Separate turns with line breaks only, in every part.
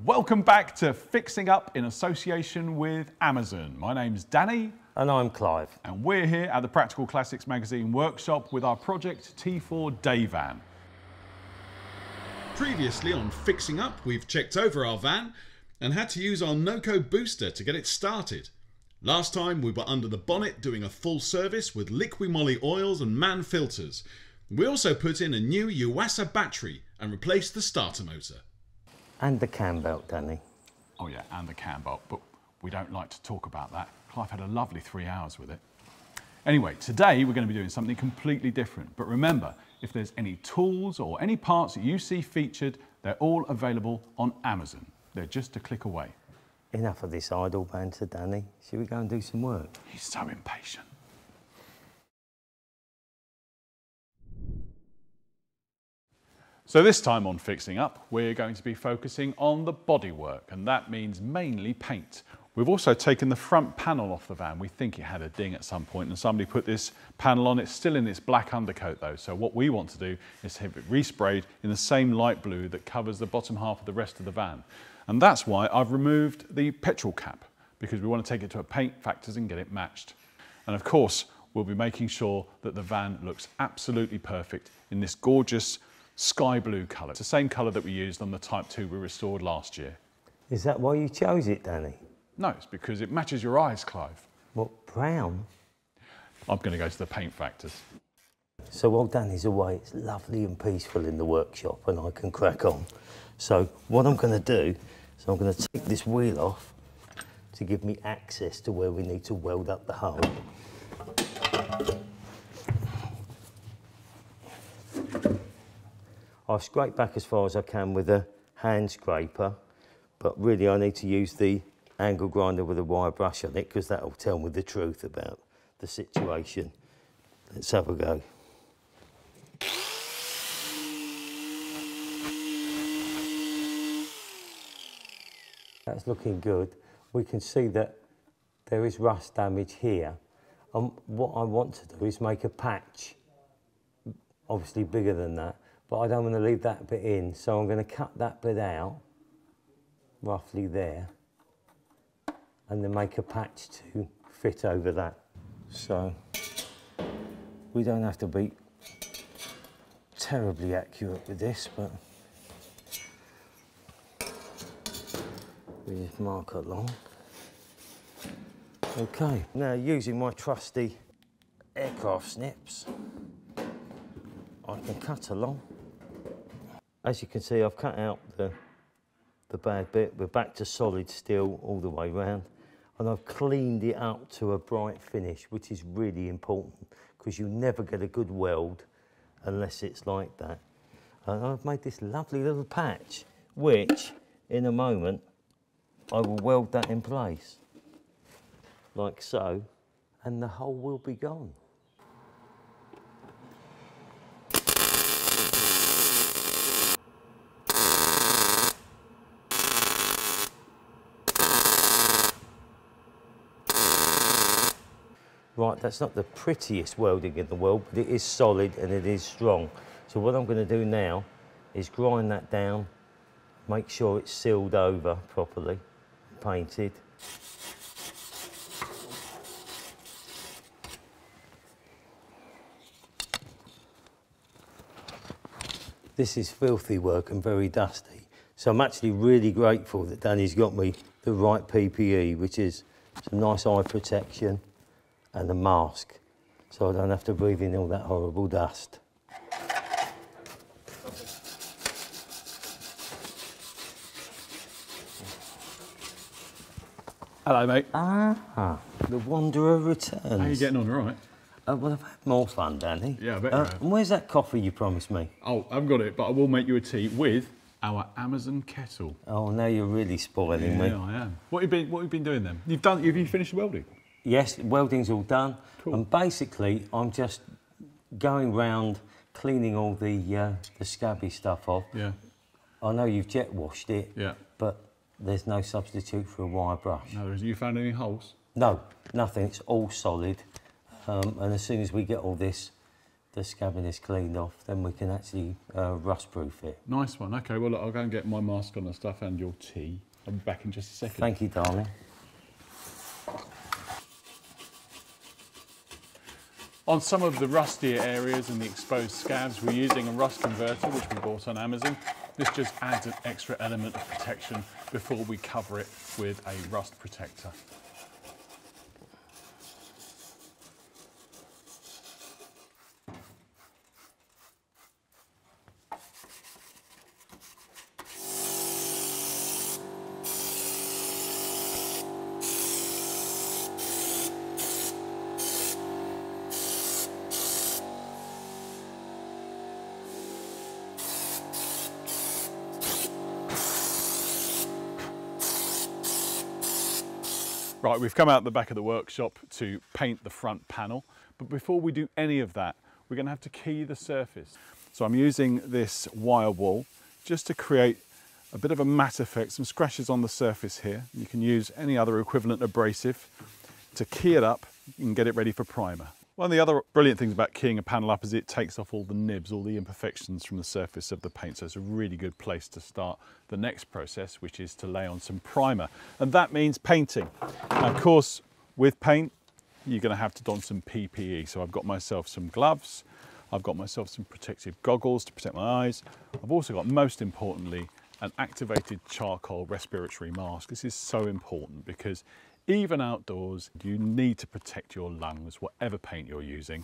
Welcome back to Fixing Up in association with Amazon. My name's Danny.
And I'm Clive.
And we're here at the Practical Classics magazine workshop with our Project T4 day van.
Previously on Fixing Up, we've checked over our van and had to use our NOCO booster to get it started. Last time we were under the bonnet doing a full service with Liqui-Moly oils and MAN filters. We also put in a new Yuasa battery and replaced the starter motor.
And the cam belt, Danny.
Oh yeah, and the cam belt, but we don't like to talk about that. Clive had a lovely 3 hours with it. Anyway, today we're going to be doing something completely different. But remember, if there's any tools or any parts that you see featured, they're all available on Amazon. They're just a click away.
Enough of this idle banter, Danny. Shall we go and do some work?
He's so impatient. So this time on Fixing Up, we're going to be focusing on the bodywork, and that means mainly paint. We've also taken the front panel off the van. We think it had a ding at some point and somebody put this panel on. It's still in its black undercoat though, so what we want to do is have it resprayed in the same light blue that covers the bottom half of the rest of the van. And that's why I've removed the petrol cap, because we want to take it to a paint factories and get it matched. And of course, we'll be making sure that the van looks absolutely perfect in this gorgeous sky blue colour. It's the same colour that we used on the Type 2 we restored last year.
Is that why you chose it, Danny?
No, it's because it matches your eyes, Clive.
What, brown?
I'm going to go to the paint factors.
So while Danny's away, it's lovely and peaceful in the workshop and I can crack on. So what I'm going to do is I'm going to take this wheel off to give me access to where we need to weld up the hole. I've scraped back as far as I can with a hand scraper, but really I need to use the angle grinder with a wire brush on it because that'll tell me the truth about the situation. Let's have a go. That's looking good. We can see that there is rust damage here. What I want to do is make a patch, obviously bigger than that, but I don't want to leave that bit in, so I'm going to cut that bit out, roughly there, and then make a patch to fit over that. So we don't have to be terribly accurate with this, but we just mark along. Okay, now using my trusty aircraft snips, I can cut along. As you can see, I've cut out the bad bit. We're back to solid steel all the way round. And I've cleaned it up to a bright finish, which is really important because you never get a good weld unless it's like that. And I've made this lovely little patch, which in a moment I will weld that in place, like so, and the hole will be gone. Right, that's not the prettiest welding in the world, but it is solid and it is strong. So what I'm going to do now is grind that down, make sure it's sealed over properly, painted. This is filthy work and very dusty. So I'm actually really grateful that Danny's got me the right PPE, which is some nice eye protection and a mask, so I don't have to breathe in all that horrible dust.
Hello, mate.
Ah, the wanderer returns.
How are you getting on, all right?
Well, I've had more fun, Danny.
Yeah, I bet you have.
And where's that coffee you promised me?
Oh, I haven't got it, but I will make you a tea with our Amazon kettle.
Oh, now you're really spoiling me.
Yeah, I am. What have you been doing then? Have you finished the welding?
Yes, welding's all done.
Cool.
And basically, I'm just going round cleaning all the scabby stuff off.
Yeah.
I know you've jet washed it.
Yeah.
But there's no substitute for a wire brush.
No, you found any holes?
No, nothing. It's all solid. And as soon as we get all this the scabbing is cleaned off, then we can actually rust proof it.
Nice one. Okay, well, look, I'll go and get my mask on and stuff and your tea. I'll be back in just a second.
Thank you, darling.
On some of the rustier areas and the exposed scabs, we're using a rust converter, which we bought on Amazon. This just adds an extra element of protection before we cover it with a rust protector. Right, we've come out the back of the workshop to paint the front panel, but before we do any of that, we're going to have to key the surface. So I'm using this wire wool just to create a bit of a matte effect, some scratches on the surface here. You can use any other equivalent abrasive to key it up and get it ready for primer. One of the other brilliant things about keying a panel up is it takes off all the nibs, all the imperfections from the surface of the paint. So it's a really good place to start the next process, which is to lay on some primer. And that means painting. Now, of course, with paint, you're going to have to don some PPE. So I've got myself some gloves. I've got myself some protective goggles to protect my eyes. I've also got, most importantly, an activated charcoal respiratory mask. This is so important because even outdoors, you need to protect your lungs, whatever paint you're using.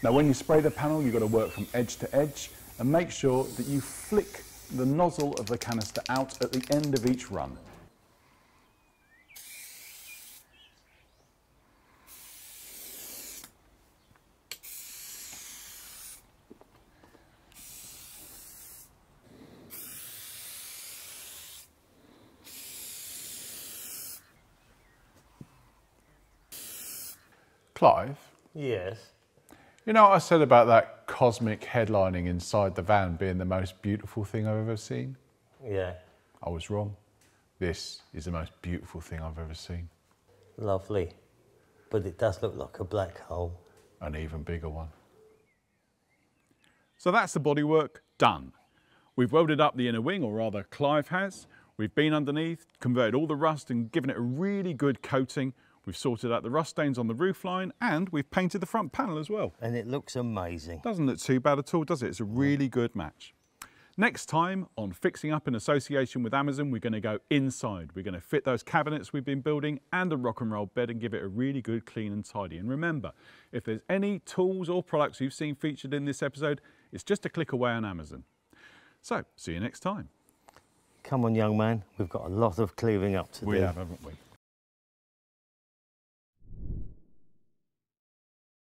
Now, when you spray the panel, you've got to work from edge to edge and make sure that you flick the nozzle of the canister out at the end of each run. Clive?
Yes?
You know what I said about that cosmic headlining inside the van being the most beautiful thing I've ever seen?
Yeah.
I was wrong. This is the most beautiful thing I've ever seen.
Lovely. But it does look like a black hole.
An even bigger one. So that's the bodywork done. We've welded up the inner wing, or rather Clive has. We've been underneath, converted all the rust and given it a really good coating. We've sorted out the rust stains on the roofline and we've painted the front panel as well.
And it looks amazing.
Doesn't look too bad at all, does it? It's a really good match. Next time on Fixing Up in association with Amazon, we're going to go inside. We're going to fit those cabinets we've been building and a rock and roll bed and give it a really good clean and tidy. And remember, if there's any tools or products you've seen featured in this episode, it's just a click away on Amazon. So, see you next time.
Come on, young man. We've got a lot of clearing up to do.
We have, haven't we?